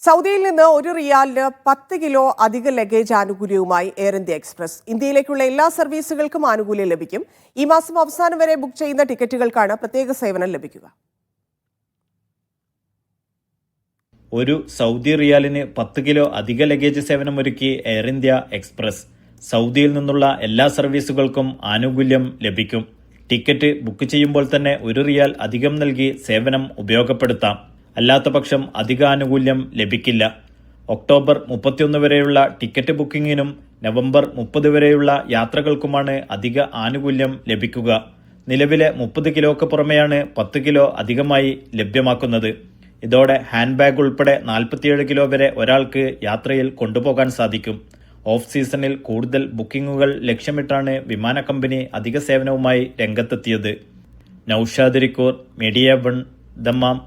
സൗദിയിൽ നിന്ന് ഒരു റിയാലിന് 10 കിലോ അധിക ലഗേജ് ആനുകൂല്യവുമായി എയർ ഇന്ത്യ എക്സ്പ്രസ്. ഇന്ത്യയിലേക്കുള്ള എല്ലാ സർവീസുകൾക്കും ആനുകൂല്യം ലഭിക്കും. ഈ മാസം അവസാനം വരെ ബുക്ക് ചെയ്യുന്ന ടിക്കറ്റുകൾക്കാണ് പ്രത്യേക സേവനം ലഭിക്കുക. ഒരു സൗദി റിയാലിന് 10 കിലോ അധിക ലഗേജ് സേവനമൊരുക്കി എയർ ഇന്ത്യ എക്സ്പ്രസ്. സൗദിയിൽ നിന്നുള്ള എല്ലാ സർവീസുകൾക്കും ആനുകൂല്യം ലഭിക്കും. ടിക്കറ്റ് ബുക്ക് ചെയ്യുമ്പോൾ തന്നെ ഒരു റിയാൽ അധികം നൽകി സേവനം ഉപയോഗപ്പെടുത്താം. അല്ലാത്തപക്ഷം അധിക ആനുകൂല്യം ലഭിക്കില്ല. ഒക്ടോബർ 31 വരെയുള്ള ടിക്കറ്റ് ബുക്കിംഗിനും നവംബർ 30 വരെയുള്ള യാത്രകൾക്കുമാണ് അധിക ആനുകൂല്യം ലഭിക്കുക. നിലവിലെ 30 കിലോക്ക് പുറമെയാണ് 10 കിലോ അധികമായി ലഭ്യമാക്കുന്നത്. ഇതോടെ ഹാൻഡ് ബാഗ് ഉൾപ്പെടെ 47 കിലോ വരെ ഒരാൾക്ക് യാത്രയിൽ കൊണ്ടുപോകാൻ സാധിക്കും. ഓഫ് സീസണിൽ കൂടുതൽ ബുക്കിംഗുകൾ ലക്ഷ്യമിട്ടാണ് വിമാന കമ്പനി അധിക സേവനവുമായി രംഗത്തെത്തിയത്. Naushad Rikkoor, media 1, Dammam.